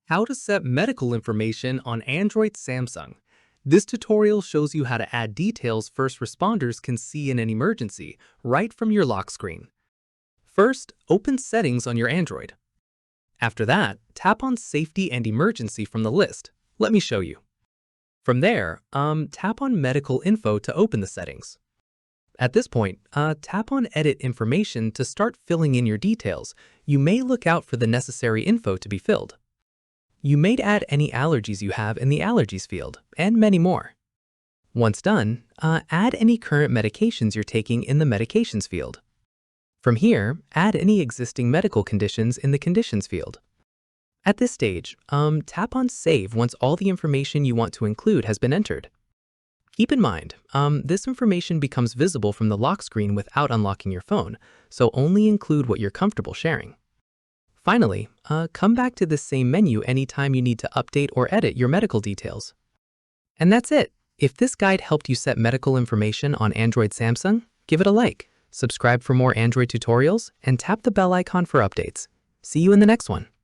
How to set medical information on Android Samsung. This tutorial shows you how to add details first responders can see in an emergency right from your lock screen. First, open Settings on your Android. After that, tap on Safety and Emergency from the list. Let me show you. From there, tap on Medical Info to open the settings. At this point, tap on Edit Information to start filling in your details. You may look out for the necessary info to be filled. You may add any allergies you have in the Allergies field, and many more. Once done, add any current medications you're taking in the Medications field. From here, add any existing medical conditions in the Conditions field. At this stage, tap on Save once all the information you want to include has been entered. Keep in mind, this information becomes visible from the lock screen without unlocking your phone, so only include what you're comfortable sharing. Finally, come back to this same menu anytime you need to update or edit your medical details. And that's it. If this guide helped you set medical information on Android Samsung, give it a like, subscribe for more Android tutorials, and tap the bell icon for updates. See you in the next one.